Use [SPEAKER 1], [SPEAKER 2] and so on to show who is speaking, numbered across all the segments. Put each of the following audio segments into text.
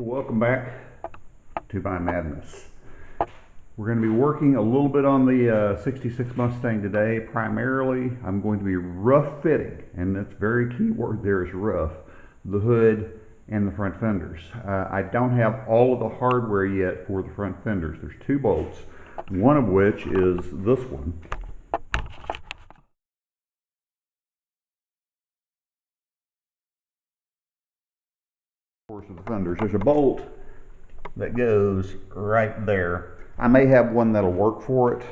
[SPEAKER 1] Welcome back to my madness. We're going to be working a little bit on the 66 Mustang today. Primarily, I'm going to be rough fitting, and that's very key word there is rough, the hood and the front fenders. I don't have all of the hardware yet for the front fenders. There's two bolts, one of which is this one. Of the fenders. There's a bolt that goes right there. I may have one that'll work for it,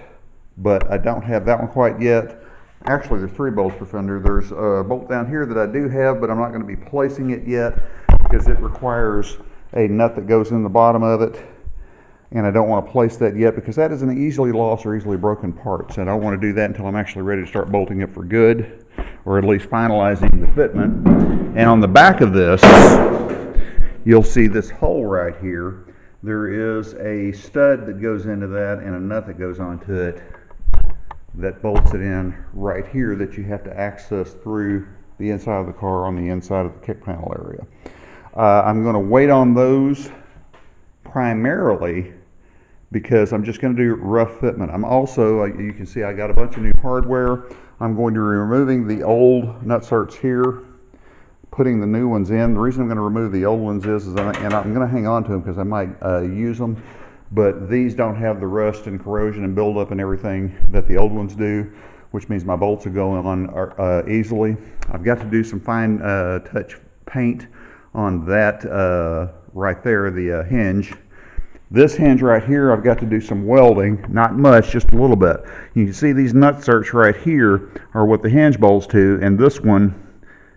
[SPEAKER 1] but I don't have that one quite yet. Actually, there's three bolts for fender. There's a bolt down here that I do have, but I'm not going to be placing it yet because it requires a nut that goes in the bottom of it, and I don't want to place that yet because that is an easily lost or easily broken part. So I don't want to do that until I'm actually ready to start bolting it for good, or at least finalizing the fitment. And on the back of this, you'll see this hole right here. There is a stud that goes into that and a nut that goes onto it that bolts it in right here that you have to access through the inside of the car on the inside of the kick panel area. I'm going to wait on those primarily because I'm just going to do rough fitment. I'm also, you can see I got a bunch of new hardware. I'm going to be removing the old nut certs here, putting the new ones in. The reason I'm going to remove the old ones is and I'm going to hang on to them because I might use them, but these don't have the rust and corrosion and buildup and everything that the old ones do, which means my bolts will go on easily. I've got to do some fine touch paint on that right there, the hinge. This hinge right here, I've got to do some welding, not much, just a little bit. You can see these nut certs right here are what the hinge bolts to, and this one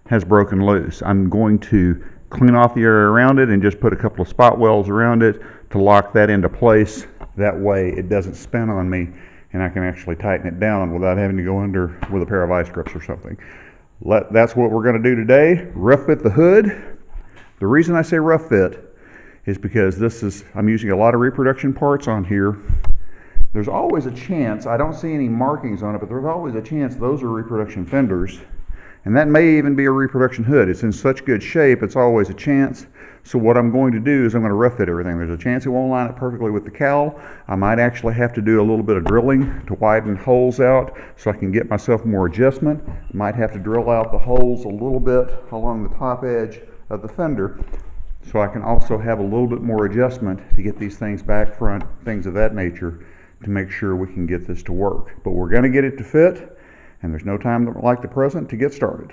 [SPEAKER 1] has broken loose. I'm going to clean off the area around it and just put a couple of spot welds around it to lock that into place. That way it doesn't spin on me and I can actually tighten it down without having to go under with a pair of vice grips or something. That's what we're going to do today. Rough fit the hood. The reason I say rough fit is because I'm using a lot of reproduction parts on here. There's always a chance, I don't see any markings on it, but there's always a chance those are reproduction fenders. And that may even be a reproduction hood. It's in such good shape, it's always a chance. So what I'm going to do is I'm going to rough fit everything. There's a chance it won't line up perfectly with the cowl. I might actually have to do a little bit of drilling to widen holes out so I can get myself more adjustment. I might have to drill out the holes a little bit along the top edge of the fender so I can also have a little bit more adjustment to get these things back, front, things of that nature, to make sure we can get this to work. But we're going to get it to fit. And there's no time like the present to get started.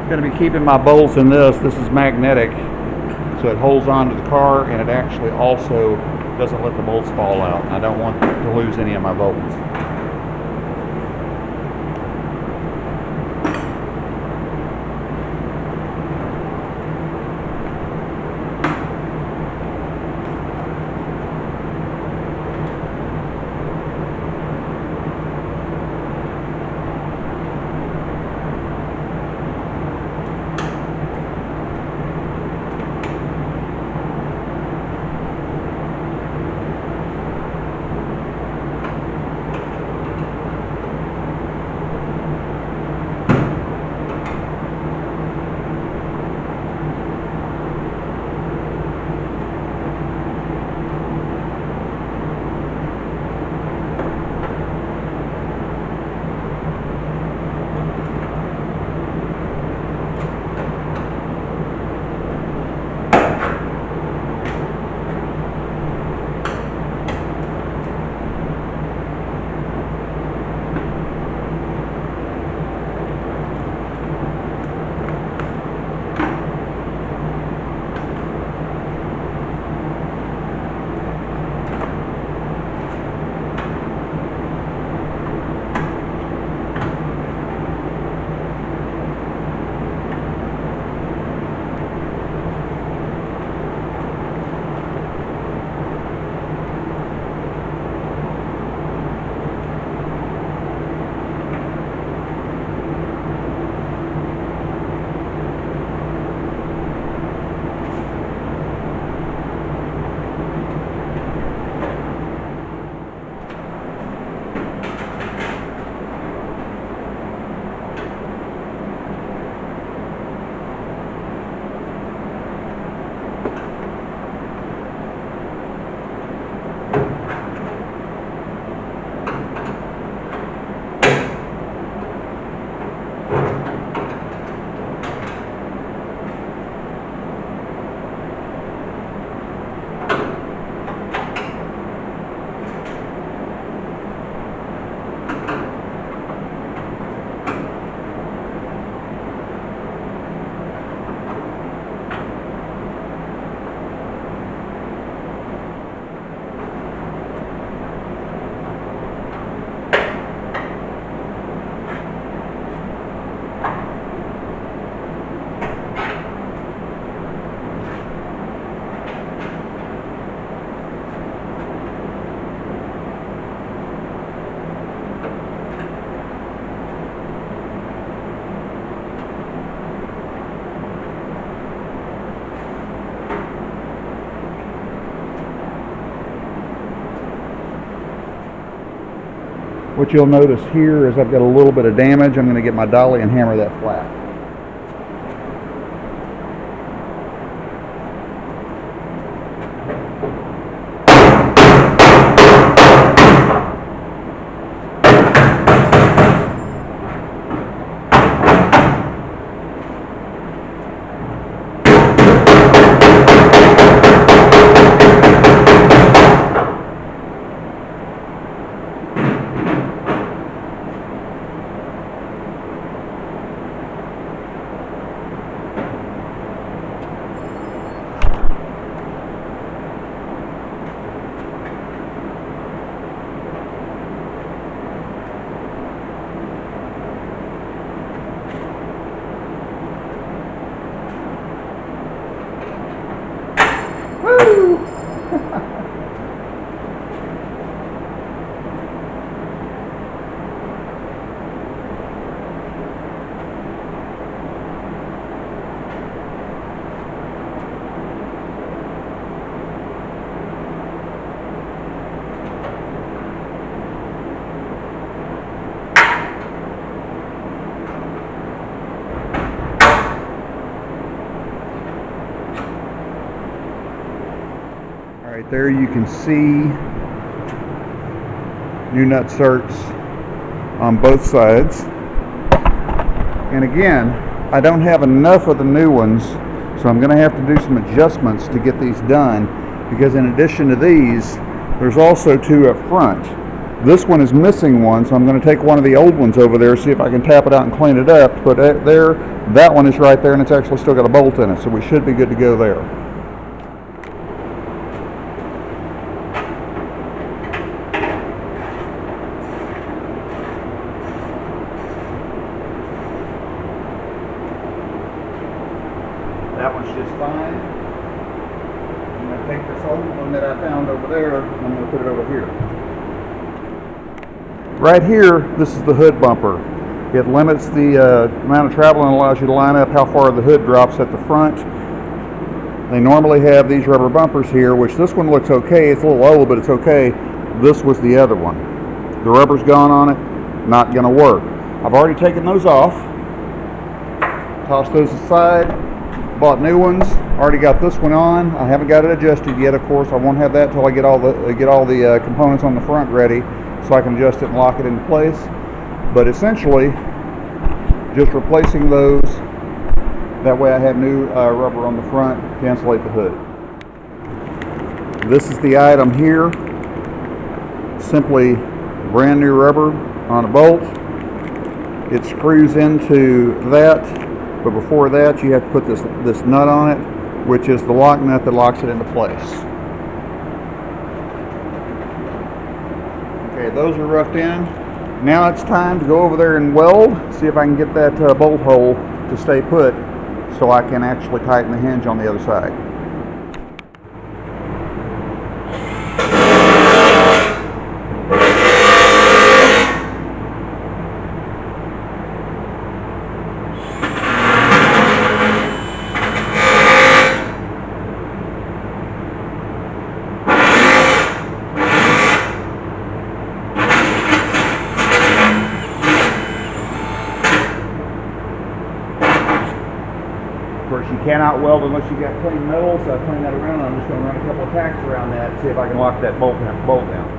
[SPEAKER 1] Going to be keeping my bolts in this. This is magnetic, so it holds onto the car, and it actually also doesn't let the bolts fall out. I don't want to lose any of my bolts. What you'll notice here is I've got a little bit of damage. I'm going to get my dolly and hammer that flat. Woo! Right there you can see new nut certs on both sides. And again, I don't have enough of the new ones, so I'm going to have to do some adjustments to get these done, because in addition to these, there's also two up front. This one is missing one, so I'm going to take one of the old ones over there, see if I can tap it out and clean it up. But there, that one is right there, and it's actually still got a bolt in it, so we should be good to go there. That one's just fine. I'm going to take this old one that I found over there, and I'm going to put it over here. Right here, this is the hood bumper. It limits the amount of travel and allows you to line up how far the hood drops at the front. They normally have these rubber bumpers here, which this one looks okay. It's a little old, but it's okay. This was the other one. The rubber's gone on it, not going to work. I've already taken those off, tossed those aside. Bought new ones. Already got this one on. I haven't got it adjusted yet. Of course, I won't have that until I get all the components on the front ready, so I can adjust it and lock it into place. But essentially, just replacing those. That way, I have new rubber on the front to insulate the hood. This is the item here. Simply brand new rubber on a bolt. It screws into that. But before that, you have to put this nut on it, which is the lock nut that locks it into place. Okay, those are roughed in. Now it's time to go over there and weld, see if I can get that bolt hole to stay put so I can actually tighten the hinge on the other side. Of course, you cannot weld unless you got clean metal, so I cleaned that around. I'm just going to run a couple of tacks around that, see if I can lock that bolt down.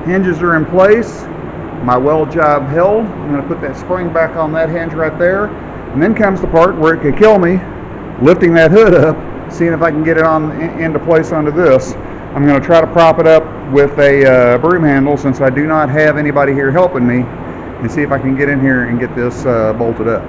[SPEAKER 1] Hinges are in place. My weld job held. I'm going to put that spring back on that hinge right there. And then comes the part where it could kill me, lifting that hood up, seeing if I can get it on into place under this. I'm going to try to prop it up with a broom handle since I do not have anybody here helping me, and see if I can get in here and get this bolted up.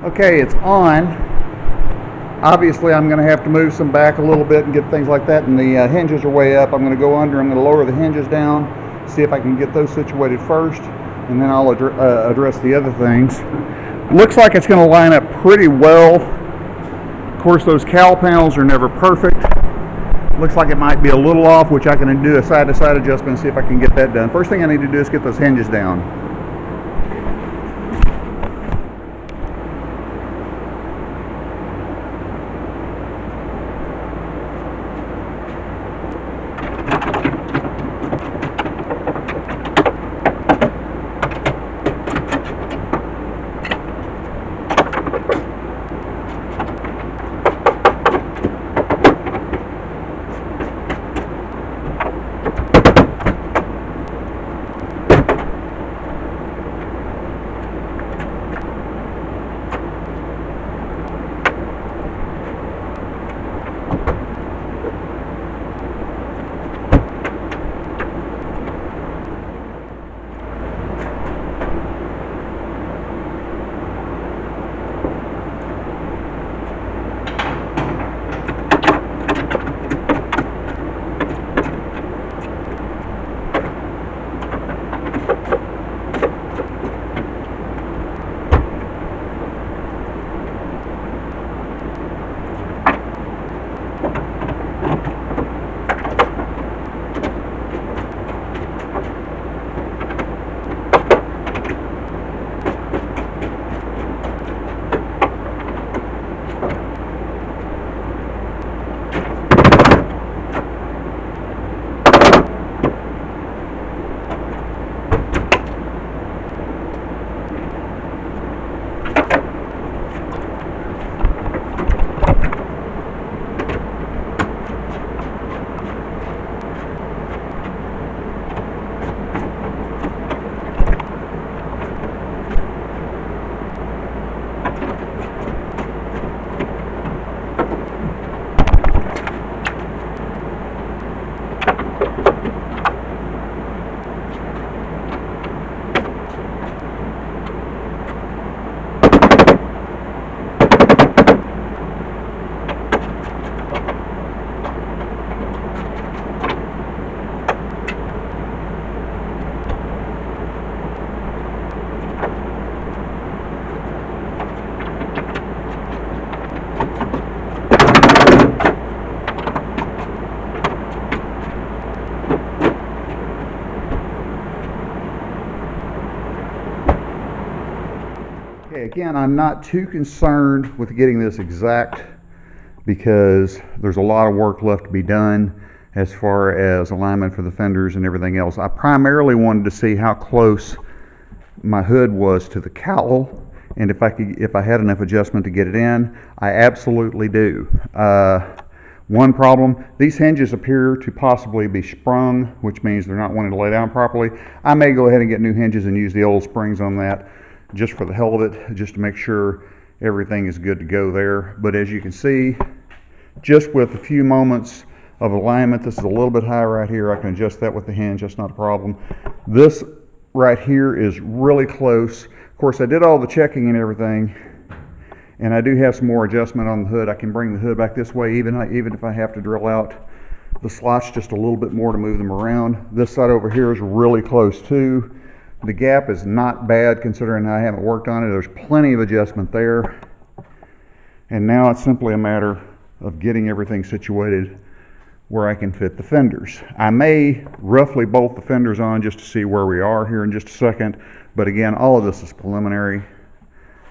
[SPEAKER 1] Okay, it's on. Obviously, I'm going to have to move some back a little bit and get things like that, and the hinges are way up. I'm going to go under, I'm going to lower the hinges down, see if I can get those situated first, and then I'll address the other things. Looks like it's going to line up pretty well. Of course, those cowl panels are never perfect. Looks like it might be a little off, which I can do a side-to-side adjustment and see if I can get that done. First thing I need to do is get those hinges down. Okay, again, I'm not too concerned with getting this exact because there's a lot of work left to be done as far as alignment for the fenders and everything else. I primarily wanted to see how close my hood was to the cowl, and if I had enough adjustment to get it in. I absolutely do. One problem, these hinges appear to possibly be sprung, which means they're not wanting to lay down properly. I may go ahead and get new hinges and use the old springs on that just for the hell of it, just to make sure everything is good to go there. But as you can see, just with a few moments of alignment, this is a little bit high right here. I can adjust that with the hinge, that's not a problem. This right here is really close. Of course, I did all the checking and everything, and I do have some more adjustment on the hood. I can bring the hood back this way, even if I have to drill out the slots just a little bit more to move them around. This side over here is really close too. The gap is not bad considering I haven't worked on it. There's plenty of adjustment there. And now it's simply a matter of getting everything situated where I can fit the fenders. I may roughly bolt the fenders on just to see where we are here in just a second. But again, all of this is preliminary.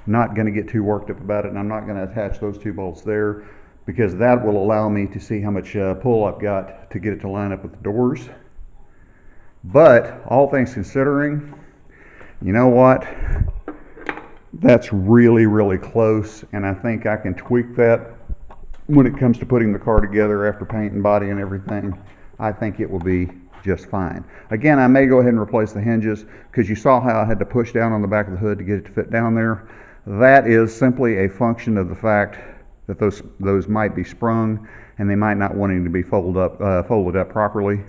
[SPEAKER 1] Not going to get too worked up about it, and I'm not going to attach those two bolts there because that will allow me to see how much pull I've got to get it to line up with the doors. But all things considering, you know what? That's really, really close, and I think I can tweak that when it comes to putting the car together after paint and body and everything. I think it will be just fine. Again, I may go ahead and replace the hinges because you saw how I had to push down on the back of the hood to get it to fit down there. That is simply a function of the fact that those might be sprung and they might not wanting to be folded up properly.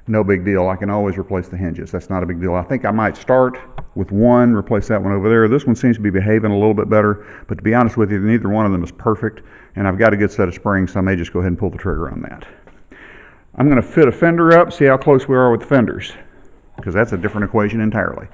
[SPEAKER 1] No big deal. I can always replace the hinges. That's not a big deal. I think I might start with one, replace that one over there. This one seems to be behaving a little bit better, but to be honest with you, neither one of them is perfect, and I've got a good set of springs, so I may just go ahead and pull the trigger on that. I'm going to fit a fender up, see how close we are with the fenders, because that's a different equation entirely.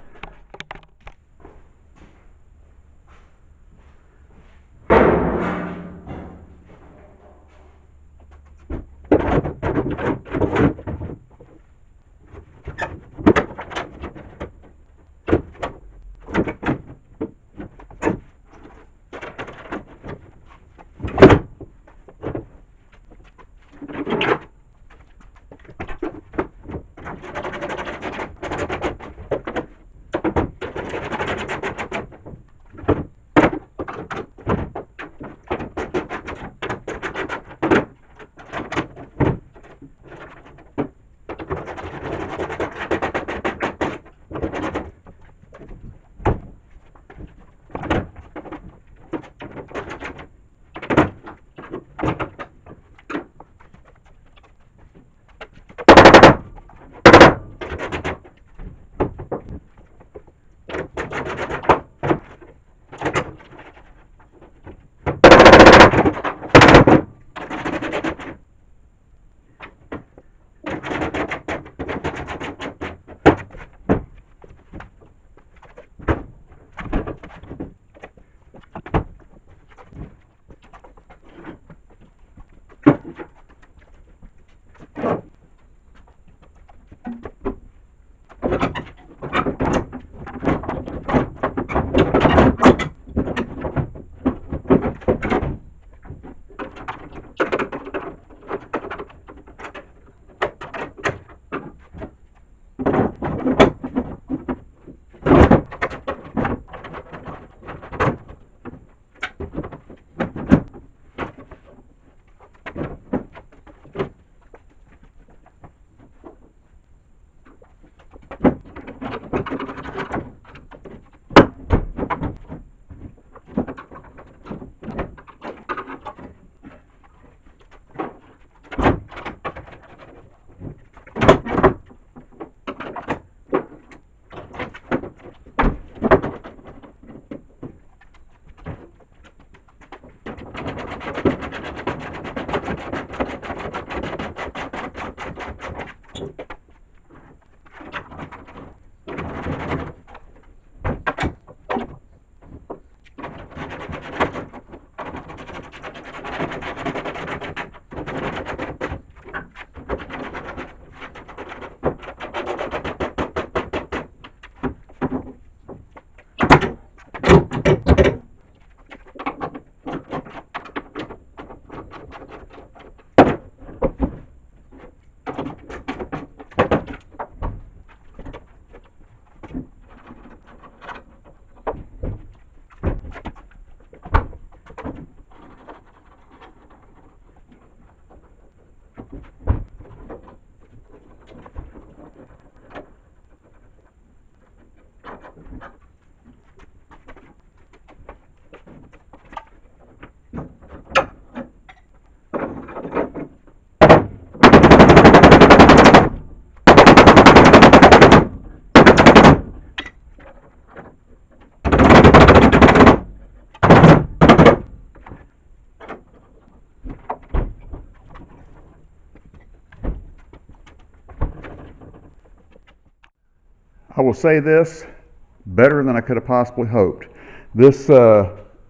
[SPEAKER 1] I will say this, better than I could have possibly hoped. This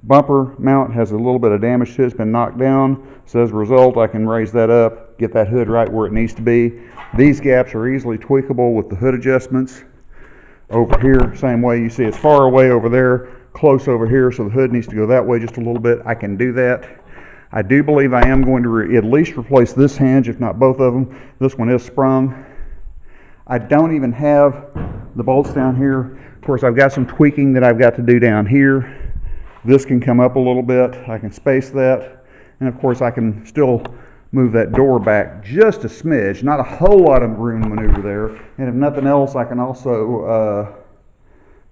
[SPEAKER 1] bumper mount has a little bit of damage to it. It's been knocked down, so as a result I can raise that up, get that hood right where it needs to be. These gaps are easily tweakable with the hood adjustments. Over here, same way. You see it's far away over there, close over here, so the hood needs to go that way just a little bit. I can do that. I do believe I am going to at least replace this hinge, if not both of them. This one is sprung. I don't even have the bolts down here. Of course, I've got some tweaking that I've got to do down here. This can come up a little bit. I can space that. And of course, I can still move that door back just a smidge. Not a whole lot of room to maneuver there. And if nothing else, I can also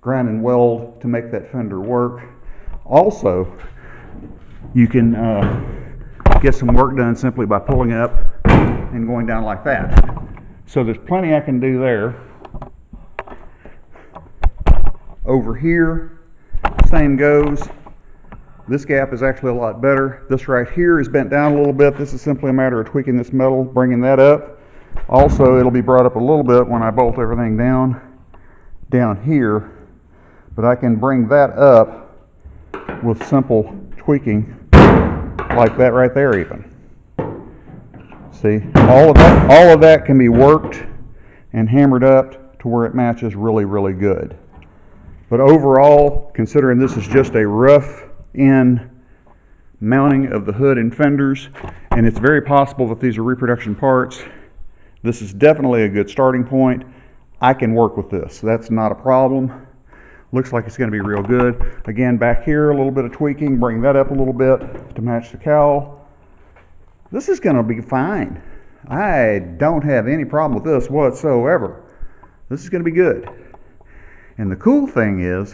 [SPEAKER 1] grind and weld to make that fender work. Also, you can get some work done simply by pulling up and going down like that. So there's plenty I can do there. Over here, same goes. This gap is actually a lot better. This right here is bent down a little bit. This is simply a matter of tweaking this metal, bringing that up. Also, it'll be brought up a little bit when I bolt everything down here. But I can bring that up with simple tweaking like that right there even. See, all of that can be worked and hammered up to where it matches really, really good. But overall, considering this is just a rough in mounting of the hood and fenders, and it's very possible that these are reproduction parts, this is definitely a good starting point. I can work with this. That's not a problem. Looks like it's going to be real good. Again, back here, a little bit of tweaking, bring that up a little bit to match the cowl. This is going to be fine. I don't have any problem with this whatsoever. This is going to be good. And the cool thing is,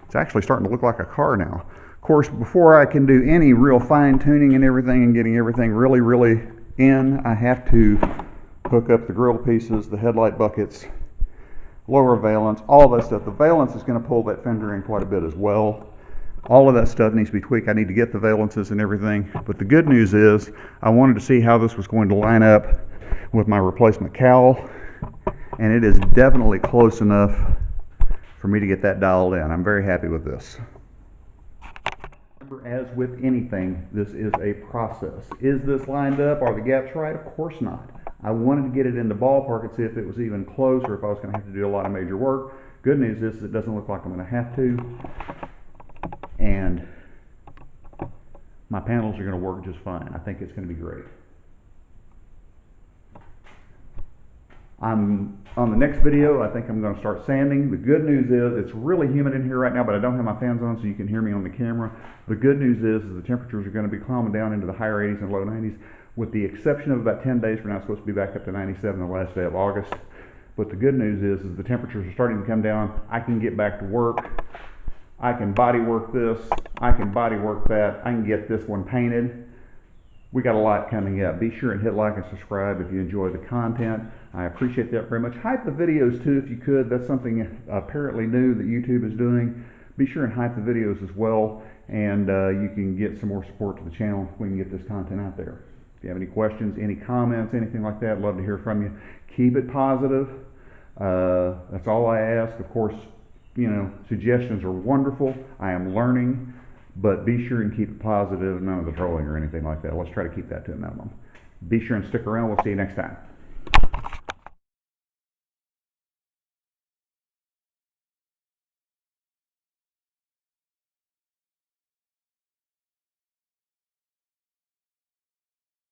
[SPEAKER 1] it's actually starting to look like a car now. Of course, before I can do any real fine tuning and everything and getting everything really, really in, I have to hook up the grill pieces, the headlight buckets, lower valence, all that stuff. The valence is going to pull that fender in quite a bit as well. All of that stuff needs to be tweaked. I need to get the valences and everything. But the good news is, I wanted to see how this was going to line up with my replacement cowl, and it is definitely close enough for me to get that dialed in. I'm very happy with this. As with anything, this is a process. Is this lined up? Are the gaps right? Of course not. I wanted to get it in the ballpark and see if it was even close or if I was going to have to do a lot of major work. Good news is it doesn't look like I'm going to have to. And my panels are going to work just fine. I think it's going to be great. On the next video, I think I'm going to start sanding. The good news is it's really humid in here right now, but I don't have my fans on so you can hear me on the camera. The good news is the temperatures are going to be calming down into the higher 80s and low 90s, with the exception of about 10 days. We're now supposed to be back up to 97 the last day of August. But the good news is the temperatures are starting to come down. I can get back to work. I can body work this. I can body work that. I can get this one painted. We got a lot coming up. Be sure and hit like and subscribe if you enjoy the content. I appreciate that very much. Hype the videos too if you could. That's something apparently new that YouTube is doing. Be sure and hype the videos as well, and you can get some more support to the channel. We can get this content out there. If you have any questions, any comments, anything like that, I'd love to hear from you. Keep it positive. That's all I ask. Of course, you know, suggestions are wonderful. I am learning. But be sure and keep it positive, none of the trolling or anything like that. Let's try to keep that to a minimum. Be sure and stick around. We'll see you next time.